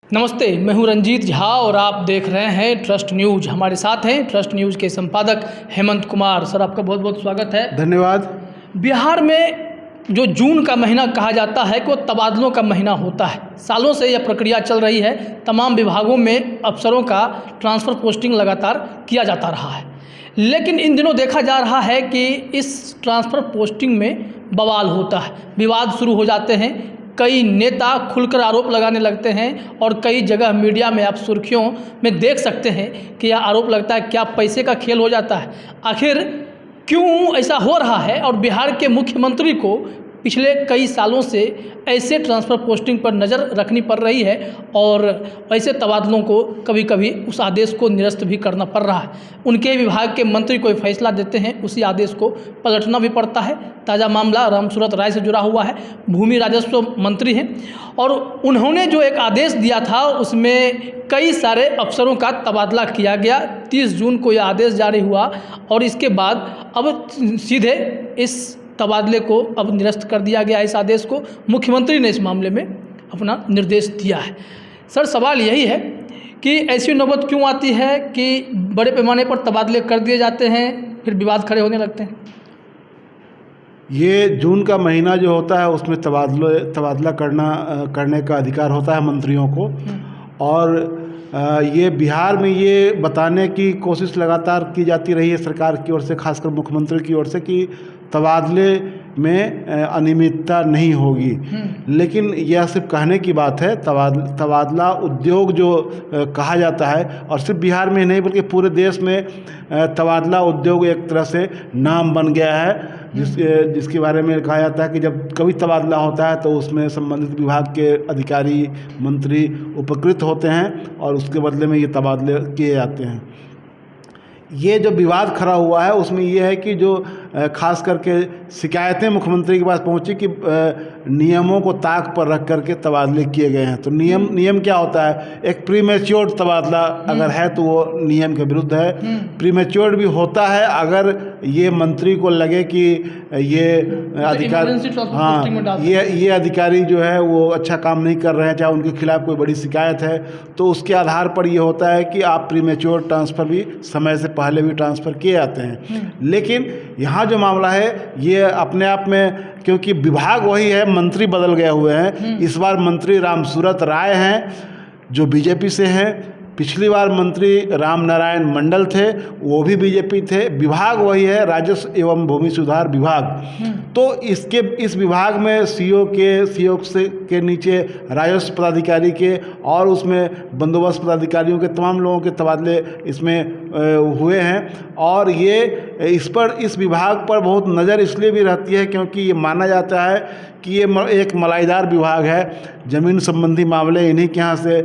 नमस्ते, मैं हूं रंजीत झा और आप देख रहे हैं ट्रस्ट न्यूज़। हमारे साथ हैं ट्रस्ट न्यूज़ के संपादक हेमंत कुमार। सर, आपका बहुत बहुत स्वागत है। धन्यवाद। बिहार में जो जून का महीना कहा जाता है कि वो तबादलों का महीना होता है। सालों से यह प्रक्रिया चल रही है। तमाम विभागों में अफसरों का ट्रांसफ़र पोस्टिंग लगातार किया जाता रहा है, लेकिन इन दिनों देखा जा रहा है कि इस ट्रांसफ़र पोस्टिंग में बवाल होता है, विवाद शुरू हो जाते हैं। कई नेता खुलकर आरोप लगाने लगते हैं और कई जगह मीडिया में आप सुर्खियों में देख सकते हैं कि यह आरोप लगता है क्या पैसे का खेल हो जाता है। आखिर क्यों ऐसा हो रहा है और बिहार के मुख्यमंत्री को पिछले कई सालों से ऐसे ट्रांसफ़र पोस्टिंग पर नज़र रखनी पड़ रही है और ऐसे तबादलों को कभी कभी उस आदेश को निरस्त भी करना पड़ रहा है। उनके विभाग के मंत्री कोई फैसला देते हैं, उसी आदेश को पलटना भी पड़ता है। ताज़ा मामला रामसूरत राय से जुड़ा हुआ है। भूमि राजस्व मंत्री हैं और उन्होंने जो एक आदेश दिया था उसमें कई सारे अफसरों का तबादला किया गया। 30 जून को यह आदेश जारी हुआ और इसके बाद अब सीधे इस तबादले को अब निरस्त कर दिया गया। इस आदेश को मुख्यमंत्री ने इस मामले में अपना निर्देश दिया है। सर, सवाल यही है कि ऐसी नौबत क्यों आती है कि बड़े पैमाने पर तबादले कर दिए जाते हैं, फिर विवाद खड़े होने लगते हैं। ये जून का महीना जो होता है उसमें तबादला करने का अधिकार होता है मंत्रियों को। और ये बिहार में ये बताने की कोशिश लगातार की जाती रही है सरकार की ओर से, खासकर मुख्यमंत्री की ओर से, कि तबादले में अनियमितता नहीं होगी। लेकिन यह सिर्फ कहने की बात है। तबादला उद्योग जो कहा जाता है, और सिर्फ बिहार में नहीं बल्कि पूरे देश में तबादला उद्योग एक तरह से नाम बन गया है, जिसके बारे में कहा जाता है कि जब कभी तबादला होता है तो उसमें संबंधित विभाग के अधिकारी मंत्री उपकृत होते हैं और उसके बदले में ये तबादले किए जाते हैं। ये जो विवाद खड़ा हुआ है उसमें ये है कि जो खास करके शिकायतें मुख्यमंत्री के पास पहुंची कि नियमों को ताक पर रख करके तबादले किए गए हैं। तो नियम क्या होता है? एक प्रीमेच्योर तबादला अगर है तो वो नियम के विरुद्ध है। प्रीमेच्योर भी होता है अगर ये मंत्री को लगे कि ये ये अधिकारी जो है वो अच्छा काम नहीं कर रहे हैं, चाहे उनके खिलाफ कोई बड़ी शिकायत है, तो उसके आधार पर ये होता है कि आप प्रीमेच्योर ट्रांसफ़र भी समय से पहले भी ट्रांसफ़र किए जाते हैं। लेकिन यहाँ जो मामला है ये अपने आप में, क्योंकि विभाग वही है, मंत्री बदल गए हुए हैं। इस बार मंत्री रामसूरत राय हैं जो बीजेपी से हैं। पिछली बार मंत्री राम नारायण मंडल थे, वो भी बीजेपी थे। विभाग वही है, राजस्व एवं भूमि सुधार विभाग। तो इस विभाग में सीओ के नीचे राजस्व पदाधिकारी के और उसमें बंदोबस्त पदाधिकारियों के तमाम लोगों के तबादले इसमें हुए हैं। और ये इस विभाग पर बहुत नज़र इसलिए भी रहती है क्योंकि ये माना जाता है कि ये एक मलाईदार विभाग है। ज़मीन संबंधी मामले इन्हीं के यहाँ से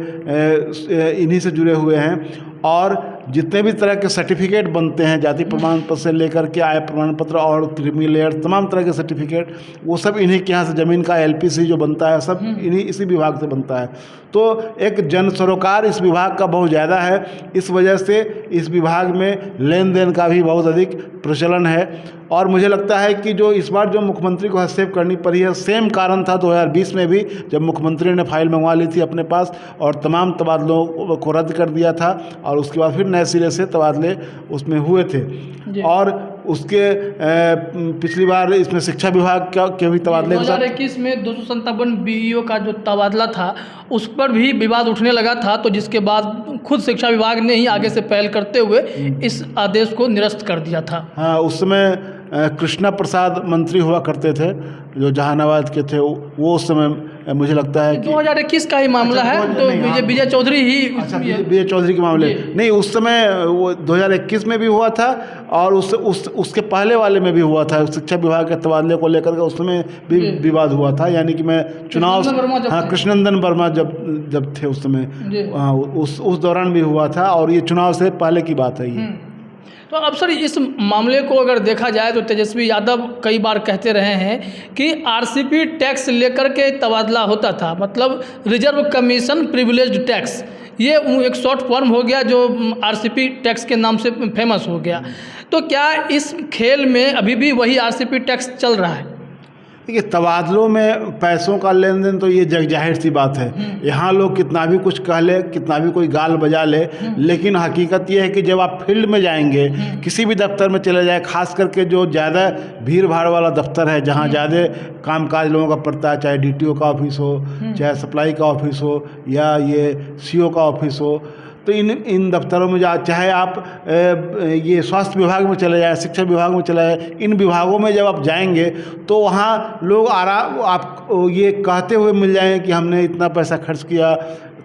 इन्हीं से जुड़े हुए हैं। और जितने भी तरह के सर्टिफिकेट बनते हैं, जाति प्रमाण पत्र से लेकर के आय प्रमाण पत्र और क्रीमी लेयर, तमाम तरह के सर्टिफिकेट, वो सब इन्हीं के यहाँ से, ज़मीन का LPC जो बनता है सब इसी विभाग से बनता है। तो एक जन सरोकार इस विभाग का बहुत ज़्यादा है। इस वजह से इस विभाग में लेन देन का भी बहुत अधिक प्रचलन है। और मुझे लगता है कि जो इस बार जो मुख्यमंत्री को हस्तक्षेप करनी पड़ी है, सेम कारण था 2020 में भी, जब मुख्यमंत्री ने फाइल मंगवा ली थी अपने पास और तमाम तबादलों को रद्द कर दिया था और उसके बाद फिर नए सिरे से तबादले उसमें हुए थे। और उसके पिछली बार इसमें शिक्षा विभाग के भी तबादले 2021 में 257 BEO का जो तबादला था उस पर भी विवाद उठने लगा था, तो जिसके बाद खुद शिक्षा विभाग ने ही आगे से पहल करते हुए इस आदेश को निरस्त कर दिया था। हाँ, उस समय कृष्णा प्रसाद मंत्री हुआ करते थे जो जहानाबाद के थे। वो उस समय मुझे लगता है कि 2021 का ही मामला है। तो विजय चौधरी ही, विजय चौधरी के मामले नहीं, उस समय वो 2021 में भी हुआ था और उसके पहले वाले में भी हुआ था। शिक्षा विभाग के तबादले को लेकर के उस समय भी विवाद हुआ था। यानी कि मैं चुनाव, कृष्णनंदन वर्मा जब थे उस समय, उस दौरान भी हुआ था और ये चुनाव से पहले की बात है ये। तो अब सर, इस मामले को अगर देखा जाए तो तेजस्वी यादव कई बार कहते रहे हैं कि RCP टैक्स लेकर के तबादला होता था, मतलब रिजर्व कमीशन प्रिविलेज्ड टैक्स। ये एक शॉर्ट फॉर्म हो गया जो RCP टैक्स के नाम से फेमस हो गया। तो क्या इस खेल में अभी भी वही RCP टैक्स चल रहा है? देखिए, तबादलों में पैसों का लेन देन तो ये जग जाहिर सी बात है। यहाँ लोग कितना भी कुछ कह ले, कितना भी कोई गाल बजा ले, लेकिन हकीकत ये है कि जब आप फील्ड में जाएंगे, किसी भी दफ्तर में चले जाए, खास करके जो ज़्यादा भीड़ भाड़ वाला दफ्तर है, जहाँ ज़्यादा कामकाज लोगों का पड़ता है, चाहे डीटीओ का ऑफिस हो, चाहे सप्लाई का ऑफिस हो, या ये सीओ का ऑफिस हो, तो इन दफ्तरों में चाहे आप ये स्वास्थ्य विभाग में चले जाएं, शिक्षा विभाग में चले जाएं, इन विभागों में जब आप जाएंगे तो वहाँ लोग आप ये कहते हुए मिल जाएंगे कि हमने इतना पैसा खर्च किया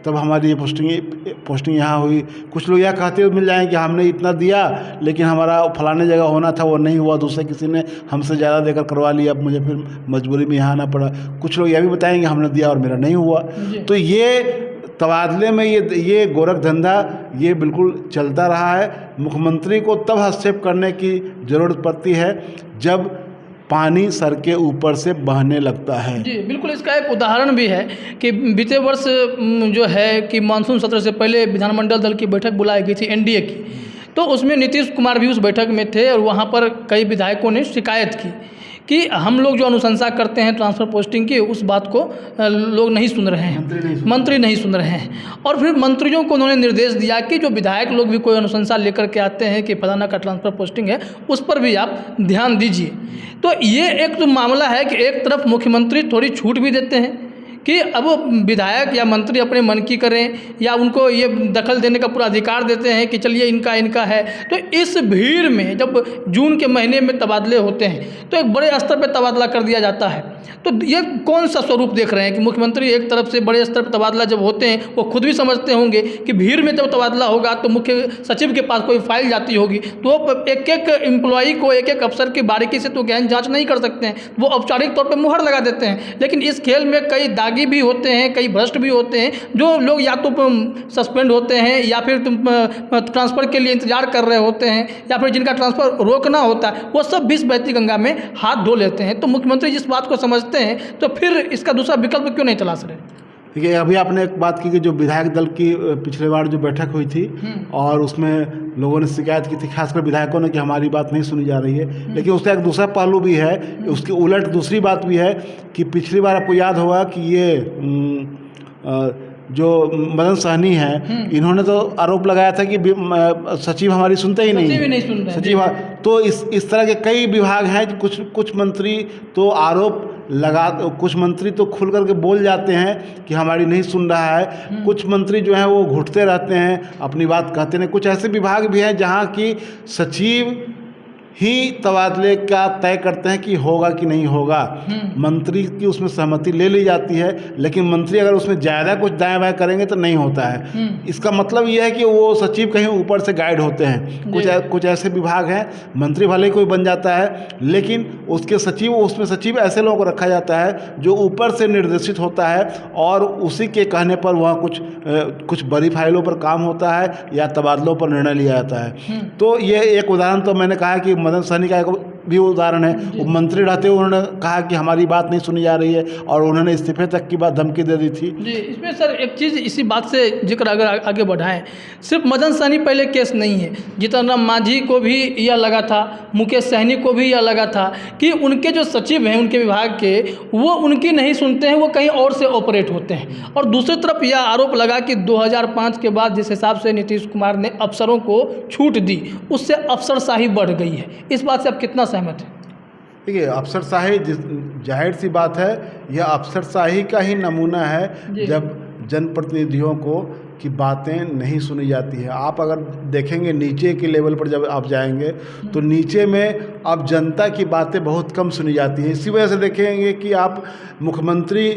तब हमारी ये पोस्टिंग यहाँ हुई। कुछ लोग यह कहते हुए मिल जाएंगे कि हमने इतना दिया लेकिन हमारा फलाने जगह होना था वो नहीं हुआ, दूसरे किसी ने हमसे ज़्यादा देकर करवा लिया, अब मुझे फिर मजबूरी में यहाँ आना पड़ा। कुछ लोग यह भी बताएंगे हमने दिया और मेरा नहीं हुआ। तो ये तबादले में ये गोरख धंधा ये बिल्कुल चलता रहा है। मुख्यमंत्री को तब हस्तक्षेप करने की ज़रूरत पड़ती है जब पानी सर के ऊपर से बहने लगता है। जी बिल्कुल, इसका एक उदाहरण भी है कि बीते वर्ष जो है कि मानसून सत्र से पहले विधानमंडल दल की बैठक बुलाई गई थी एनडीए की, तो उसमें नीतीश कुमार भी उस बैठक में थे और वहाँ पर कई विधायकों ने शिकायत की कि हम लोग जो अनुशंसा करते हैं ट्रांसफ़र पोस्टिंग की, उस बात को लोग नहीं सुन रहे हैं, मंत्री नहीं सुन रहे हैं। और फिर मंत्रियों को उन्होंने निर्देश दिया कि जो विधायक लोग भी कोई अनुशंसा लेकर के आते हैं कि फलाना का ट्रांसफ़र पोस्टिंग है, उस पर भी आप ध्यान दीजिए। तो ये एक तो मामला है कि एक तरफ मुख्यमंत्री थोड़ी छूट भी देते हैं कि अब विधायक या मंत्री अपने मन की करें, या उनको ये दखल देने का पूरा अधिकार देते हैं कि चलिए इनका है। तो इस भीड़ में जब जून के महीने में तबादले होते हैं तो एक बड़े स्तर पर तबादला कर दिया जाता है। तो ये कौन सा स्वरूप देख रहे हैं कि मुख्यमंत्री एक तरफ से बड़े स्तर पर तबादला जब होते हैं, वो खुद भी समझते होंगे कि भीड़ में जब तबादला होगा तो मुख्य सचिव के पास कोई फाइल जाती होगी, तो वो एक एक एम्प्लॉई को, एक एक अफसर की बारीकी से तो गहन जांच नहीं कर सकते हैं, वो औपचारिक तौर पर मुहर लगा देते हैं। लेकिन इस खेल में कई दागी भी होते हैं, कई भ्रष्ट भी होते हैं, जो लोग या तो सस्पेंड होते हैं या फिर ट्रांसफ़र के लिए इंतजार कर रहे होते हैं, या फिर जिनका ट्रांसफ़र रोकना होता है वो सब विष बहती गंगा में हाथ धो लेते हैं। तो मुख्यमंत्री जिस बात को समझते हैं तो फिर इसका दूसरा विकल्प क्यों नहीं तलाश रहे? देखिए, अभी आपने एक बात की कि जो विधायक दल की पिछले बार जो बैठक हुई थी और उसमें लोगों ने शिकायत की थी, खासकर विधायकों ने, कि हमारी बात नहीं सुनी जा रही है। लेकिन उसका एक दूसरा पहलू भी है, उसके उलट दूसरी बात भी है कि पिछली बार आपको याद होगा कि ये जो मदन सहनी है, इन्होंने तो आरोप लगाया था कि सचिव हमारी सुनते ही नहीं, सचिव। तो इस तरह के कई विभाग हैं, कुछ मंत्री तो आरोप कुछ मंत्री तो खुल करके बोल जाते हैं कि हमारी नहीं सुन रहा है, कुछ मंत्री जो हैं वो घुटते रहते हैं, अपनी बात कहते नहीं। कुछ ऐसे विभाग भी हैं जहाँ की सचिव ही तबादले का तय करते हैं कि होगा कि नहीं होगा। मंत्री की उसमें सहमति ले ली जाती है, लेकिन मंत्री अगर उसमें ज़्यादा कुछ दाएं बाएं करेंगे तो नहीं होता है। इसका मतलब ये है कि वो सचिव कहीं ऊपर से गाइड होते हैं। कुछ ऐसे विभाग हैं, मंत्री भले ही कोई बन जाता है, लेकिन उसमें सचिव ऐसे लोगों को रखा जाता है जो ऊपर से निर्देशित होता है और उसी के कहने पर वहाँ कुछ बड़ी फाइलों पर काम होता है या तबादलों पर निर्णय लिया जाता है। तो ये एक उदाहरण तो मैंने कहा कि मदन सहनी का एक भी उदाहरण है। वो मंत्री रहते हुए उन्होंने कहा कि हमारी बात नहीं सुनी जा रही है और उन्होंने इस्तीफे तक की बात धमकी दे दी थी। जी, इसमें सर एक चीज़ इसी बात से जिक्र अगर आगे बढ़ाएं, सिर्फ मदन सहनी पहले केस नहीं है, जीतन राम मांझी को भी यह लगा था, मुकेश सहनी को भी यह लगा था कि उनके जो सचिव हैं उनके विभाग के, वो उनकी नहीं सुनते हैं, वो कहीं और से ऑपरेट होते हैं। और दूसरी तरफ यह आरोप लगा कि 2005 के बाद जिस हिसाब से नीतीश कुमार ने अफसरों को छूट दी, उससे अफसरशाही बढ़ गई है। इस बात से आप कितना सहमत हैं? देखिए, अफसरशाही जाहिर सी बात है, यह अफसरशाही का ही नमूना है जब जनप्रतिनिधियों की बातें नहीं सुनी जाती है। आप अगर देखेंगे नीचे के लेवल पर जब आप जाएंगे तो नीचे में अब जनता की बातें बहुत कम सुनी जाती हैं। इसी वजह से देखेंगे कि आप मुख्यमंत्री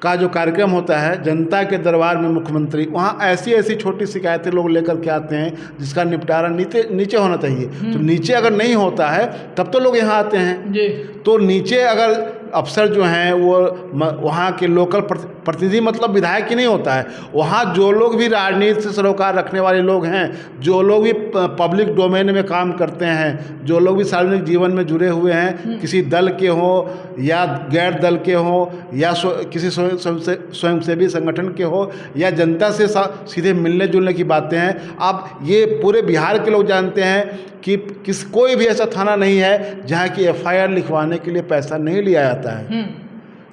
का जो कार्यक्रम होता है जनता के दरबार में मुख्यमंत्री, वहाँ ऐसी छोटी शिकायतें लोग लेकर के आते हैं जिसका निपटारा नीचे होना चाहिए। तो नीचे अगर नहीं होता है तब तो लोग यहाँ आते हैं जी। तो नीचे अगर अफसर जो हैं वो वहाँ के लोकल प्रतिनिधि, मतलब विधायक ही नहीं होता है, वहाँ जो लोग भी राजनीति से सरोकार रखने वाले लोग हैं, जो लोग भी पब्लिक डोमेन में काम करते हैं, जो लोग भी सार्वजनिक जीवन में जुड़े हुए हैं, किसी दल के हों या गैर दल के हों या किसी स्वयंसेवी संगठन के हो या जनता से सीधे मिलने जुलने की बातें हैं। अब ये पूरे बिहार के लोग जानते हैं कि कोई भी ऐसा थाना नहीं है जहाँ की FIR लिखवाने के लिए पैसा नहीं लिया जाता जाता है।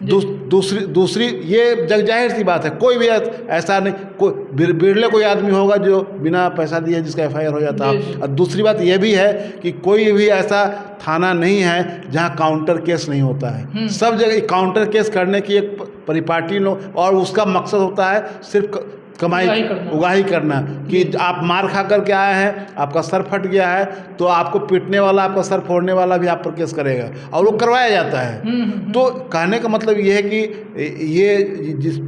दूसरी ये जग जाहिर सी बात है, कोई भी ऐसा नहीं, कोई बिरले कोई आदमी होगा जो बिना पैसा दिए जिसका एफआईआर हो जाता है। और दूसरी बात ये भी है कि कोई भी ऐसा थाना नहीं है जहां काउंटर केस नहीं होता है। सब जगह काउंटर केस करने की एक परिपाटी लोग, और उसका मकसद होता है सिर्फ कमाई उगाही करना कि आप मार खा करके आए हैं, आपका सर फट गया है तो आपको पीटने वाला, आपका सर फोड़ने वाला भी आप पर केस करेगा, और वो करवाया जाता है। तो कहने का मतलब ये है कि ये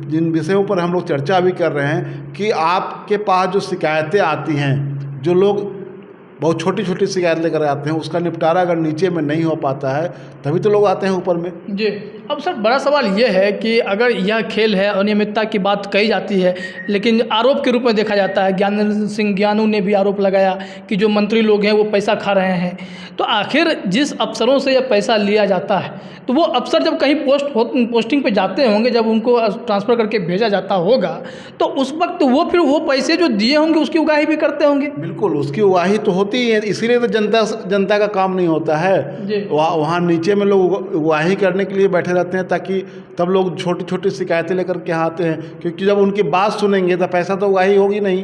जिन विषयों पर हम लोग चर्चा भी कर रहे हैं कि आपके पास जो शिकायतें आती हैं, जो लोग बहुत छोटी छोटी शिकायत लेकर आते हैं, उसका निपटारा अगर नीचे में नहीं हो पाता है तभी तो लोग आते हैं ऊपर में। जी, अब सर बड़ा सवाल ये है कि अगर यह खेल है, अनियमितता की बात कही जाती है, लेकिन आरोप के रूप में देखा जाता है, ज्ञानेंद्र सिंह ज्ञानू ने भी आरोप लगाया कि जो मंत्री लोग हैं वो पैसा खा रहे हैं। तो आखिर जिस अफसरों से यह पैसा लिया जाता है, तो वो अफसर जब कहीं पोस्टिंग पे जाते होंगे, जब उनको ट्रांसफ़र करके भेजा जाता होगा, तो उस वक्त वो फिर वो पैसे जो दिए होंगे उसकी उगाही भी करते होंगे। बिल्कुल, उसकी उगाही तो होती ही है, इसीलिए तो जनता का काम नहीं होता है। वहाँ नीचे में लोग उगाही करने के लिए बैठे रहते हैं, ताकि तब लोग छोटी छोटी शिकायतें लेकर के आते हैं, क्योंकि जब उनकी बात सुनेंगे तो पैसा तो उगाही होगी नहीं।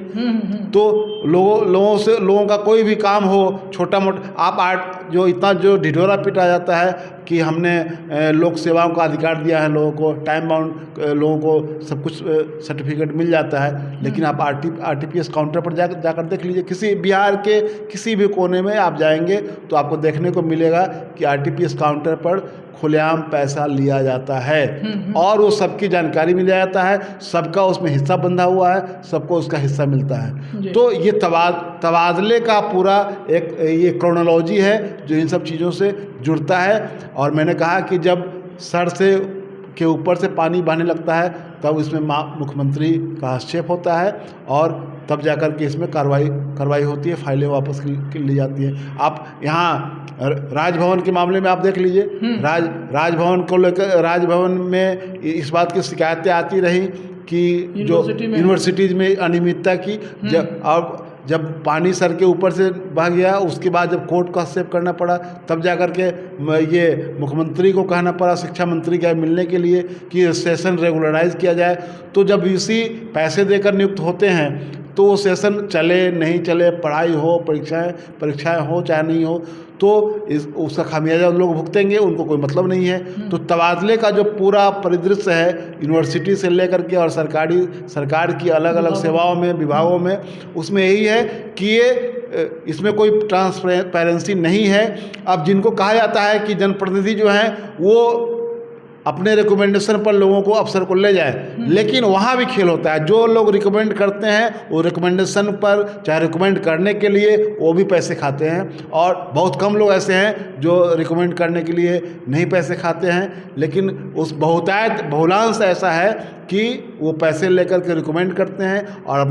तो लोगों का कोई भी काम हो, छोटा मोटा, आप जो इतना जो ढिढोरा पीटा जाता है कि हमने लोक सेवाओं का अधिकार दिया है लोगों को, टाइम बाउंड लोगों को सब कुछ सर्टिफिकेट मिल जाता है, लेकिन आप आरटीपीएस काउंटर पर जाकर देख लीजिए, किसी बिहार के किसी भी कोने में आप जाएंगे तो आपको देखने को मिलेगा कि आरटीपीएस काउंटर पर खुलेआम पैसा लिया जाता है, और वो सबकी जानकारी मिल जाता है, सबका उसमें हिस्सा बंधा हुआ है, सबको उसका हिस्सा मिलता है। तो ये तबादले का पूरा एक ये क्रोनोलॉजी है जो इन सब चीज़ों से जुड़ता है। और मैंने कहा कि जब सर से के ऊपर से पानी बहने लगता है तब इसमें मुख्यमंत्री का हस्तक्षेप होता है, और तब जाकर के इसमें कार्रवाई होती है, फाइलें वापस ली जाती हैं। आप यहाँ राजभवन के मामले में आप देख लीजिए, राजभवन को लेकर राजभवन में इस बात की शिकायतें आती रही कि जो यूनिवर्सिटीज़ में अनियमितता की, जब पानी सर के ऊपर से बह गया, उसके बाद जब कोर्ट को हस्तक्षेप करना पड़ा, तब जाकर के ये मुख्यमंत्री को कहना पड़ा, शिक्षा मंत्री के मिलने के लिए कि सेशन रेगुलराइज किया जाए। तो जब यूसी पैसे देकर नियुक्त होते हैं तो वो सेशन चले नहीं चले, पढ़ाई हो, परीक्षाएं हो चाहे नहीं हो, तो उसका खामियाजा लोग भुगतेंगे, उनको कोई मतलब नहीं है। तो तबादले का जो पूरा परिदृश्य है यूनिवर्सिटी से लेकर के और सरकार की अलग अलग सेवाओं में, विभागों में, उसमें यही है कि ये इसमें कोई ट्रांसपेरेंसी नहीं है। अब जिनको कहा जाता है कि जनप्रतिनिधि जो हैं वो अपने रिकमेंडेशन पर लोगों को अफसर को ले जाए, लेकिन वहाँ भी खेल होता है। जो लोग रिकमेंड करते हैं वो रिकमेंडेशन पर, चाहे रिकमेंड करने के लिए वो भी पैसे खाते हैं, और बहुत कम लोग ऐसे हैं जो रिकमेंड करने के लिए नहीं पैसे खाते हैं। लेकिन उस बहुलांश ऐसा है कि वो पैसे लेकर के रिकमेंड करते हैं और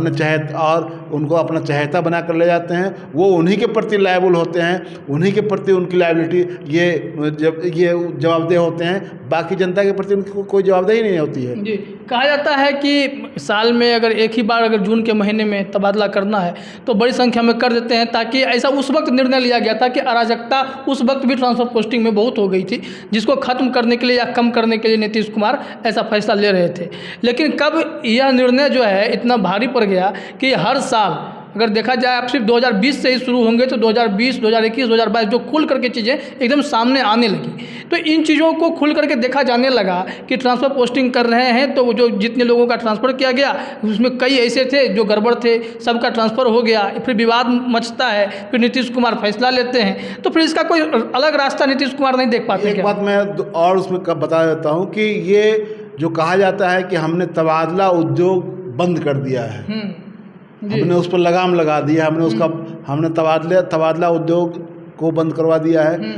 उनको अपना चहेता बना कर ले जाते हैं। वो उन्हीं के प्रति लायबल होते हैं, उन्हीं के प्रति उनकी लायबिलिटी ये जवाबदेह होते हैं, बाकी जनता के प्रति उनकी कोई जवाबदेही नहीं होती है। जी, कहा जाता है कि साल में अगर एक ही बार अगर जून के महीने में तबादला करना है तो बड़ी संख्या में कर देते हैं, ताकि ऐसा उस वक्त निर्णय लिया गया था कि अराजकता उस वक्त भी ट्रांसफर पोस्टिंग में बहुत हो गई थी, जिसको खत्म करने के लिए या कम करने के लिए नीतीश कुमार ऐसा फैसला ले रहे थे। लेकिन कब यह निर्णय जो है इतना भारी पड़ गया कि हर साल अगर देखा जाए, आप सिर्फ 2020 से ही शुरू होंगे तो 2020, 2021, 2022 जो खुल करके चीज़ें एकदम सामने आने लगी, तो इन चीज़ों को खुल करके देखा जाने लगा कि ट्रांसफ़र पोस्टिंग कर रहे हैं, तो जो जितने लोगों का ट्रांसफ़र किया गया उसमें कई ऐसे थे जो गड़बड़ थे, सबका ट्रांसफ़र हो गया, फिर विवाद मचता है, फिर नीतीश कुमार फैसला लेते हैं, तो फिर इसका कोई अलग रास्ता नीतीश कुमार नहीं देख पाते। एक बात मैं और उसमें बता देता हूँ कि ये जो कहा जाता है कि हमने तबादला उद्योग बंद कर दिया है, हमने उस पर लगाम लगा दिया, हमने तबादला उद्योग को बंद करवा दिया है,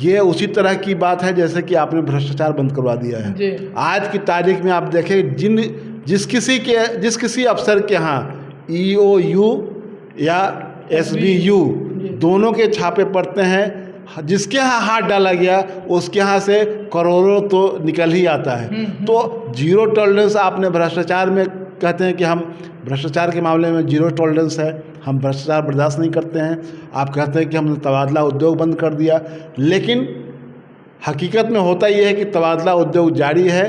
ये उसी तरह की बात है जैसे कि आपने भ्रष्टाचार बंद करवा दिया है। आज की तारीख में आप देखें, जिस किसी अफसर के यहाँ EOU या SBU दोनों के छापे पड़ते हैं, जिसके यहाँ हाथ डाला गया उसके यहाँ से करोड़ों तो निकल ही आता है। तो जीरो टॉलरेंस आपने भ्रष्टाचार में कहते हैं कि हम भ्रष्टाचार के मामले में जीरो टॉलरेंस है, हम भ्रष्टाचार बर्दाश्त नहीं करते हैं। आप कहते हैं कि हमने तबादला उद्योग बंद कर दिया, लेकिन हकीकत में होता ये है कि तबादला उद्योग जारी है,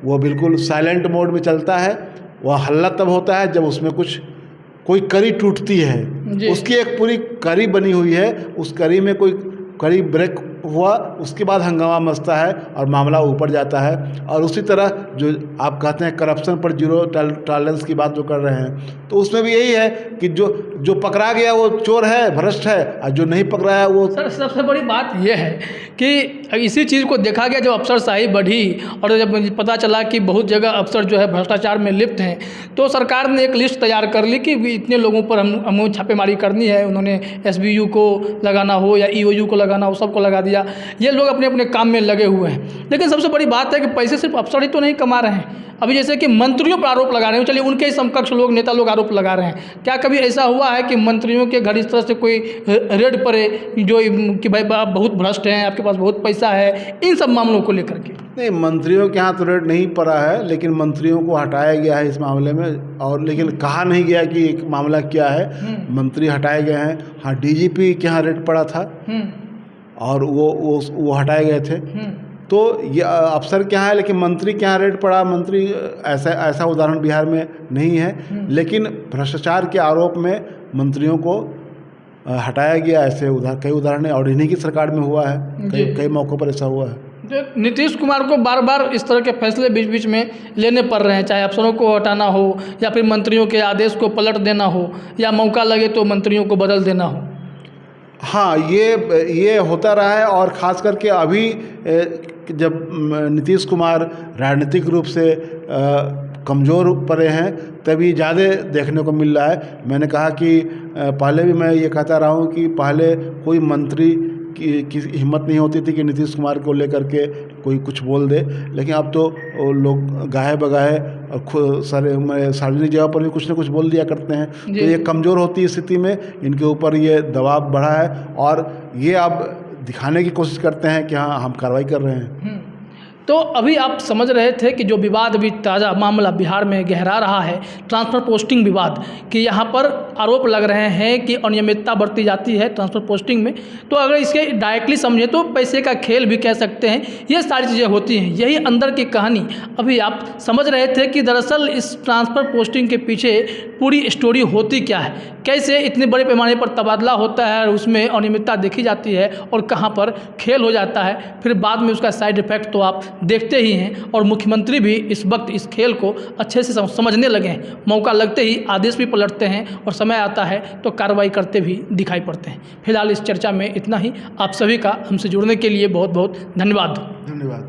वो बिल्कुल साइलेंट मोड में चलता है। वह हल्ला तब होता है जब उसमें कोई कड़ी टूटती है, उसकी एक पूरी कड़ी बनी हुई है, उस कड़ी में कोई कड़ी ब्रेक हुआ, उसके बाद हंगामा मचता है और मामला ऊपर जाता है। और उसी तरह जो आप कहते हैं करप्शन पर जीरो टॉलरेंस की बात जो कर रहे हैं, तो उसमें भी यही है कि जो पकड़ा गया वो चोर है, भ्रष्ट है, और जो नहीं पकड़ा है वो। सर सबसे बड़ी बात यह है कि इसी चीज़ को देखा गया जब अफसरशाही बढ़ी और जब पता चला कि बहुत जगह अफसर जो है भ्रष्टाचार में लिप्त हैं, तो सरकार ने एक लिस्ट तैयार कर ली कि इतने लोगों पर हम छापेमारी करनी है। उन्होंने SBU को लगाना हो या EOU को लगाना हो, सबको लगा दिया। ये लोग अपने अपने काम में लगे हुए हैं। लेकिन सबसे बड़ी बात है कि पैसे सिर्फ अफसर ही तो नहीं कमा रहे हैं। अभी जैसे कि मंत्रियों पर आरोप लगा रहे हैं, चलिए उनके ही समकक्ष लोग, नेता लोग आरोप लगा रहे हैं। क्या कभी ऐसा हुआ है कि मंत्रियों के घर इस तरह से कोई रेड पड़े जो कि भाई आप बहुत भ्रष्ट हैं, आपके पास बहुत पैसा है, इन सब मामलों को लेकर के? नहीं, मंत्रियों के यहाँ तो रेड नहीं पड़ा है, लेकिन मंत्रियों को हटाया गया है इस मामले में। और लेकिन कहा नहीं गया कि एक मामला क्या है, मंत्री हटाए गए हैं। हाँ, DGP के यहाँ रेड पड़ा था और वो हटाए गए थे। तो ये अफसर क्या है, लेकिन मंत्री क्या रेड पड़ा, मंत्री ऐसा उदाहरण बिहार में नहीं है। लेकिन भ्रष्टाचार के आरोप में मंत्रियों को हटाया गया, ऐसे कई उदाहरण है और इन्हीं की सरकार में हुआ है, कई मौक़ों पर ऐसा हुआ है। नीतीश कुमार को बार बार इस तरह के फैसले बीच बीच में लेने पड़ रहे हैं, चाहे अफसरों को हटाना हो या फिर मंत्रियों के आदेश को पलट देना हो या मौका लगे तो मंत्रियों को बदल देना हो। हाँ, ये होता रहा है। और ख़ास करके अभी जब नीतीश कुमार राजनीतिक रूप से कमज़ोर पड़े हैं, तभी ज़्यादा देखने को मिल रहा है। मैंने कहा कि पहले भी मैं ये कहता रहा हूँ कि पहले कोई मंत्री की हिम्मत नहीं होती थी कि नीतीश कुमार को लेकर के कोई कुछ बोल दे, लेकिन अब तो लोग गाहे बगाहे और सार्वजनिक जगह पर भी कुछ ना कुछ बोल दिया करते हैं। तो ये कमज़ोर होती स्थिति में इनके ऊपर ये दबाव बढ़ा है और ये अब दिखाने की कोशिश करते हैं कि हाँ, हम कार्रवाई कर रहे हैं। तो अभी आप समझ रहे थे कि जो विवाद अभी ताज़ा मामला बिहार में गहरा रहा है, ट्रांसफ़र पोस्टिंग विवाद, कि यहाँ पर आरोप लग रहे हैं कि अनियमितता बरती जाती है ट्रांसफ़र पोस्टिंग में। तो अगर इसके डायरेक्टली समझे तो पैसे का खेल भी कह सकते हैं, ये सारी चीज़ें होती हैं। यही अंदर की कहानी अभी आप समझ रहे थे कि दरअसल इस ट्रांसफ़र पोस्टिंग के पीछे पूरी स्टोरी होती क्या है, कैसे इतने बड़े पैमाने पर तबादला होता है और उसमें अनियमितता देखी जाती है और कहाँ पर खेल हो जाता है, फिर बाद में उसका साइड इफ़ेक्ट तो आप देखते ही हैं। और मुख्यमंत्री भी इस वक्त इस खेल को अच्छे से समझने लगे हैं। मौका लगते ही आदेश भी पलटते हैं और समय आता है तो कार्रवाई करते भी दिखाई पड़ते हैं। फिलहाल इस चर्चा में इतना ही। आप सभी का हमसे जुड़ने के लिए बहुत बहुत धन्यवाद।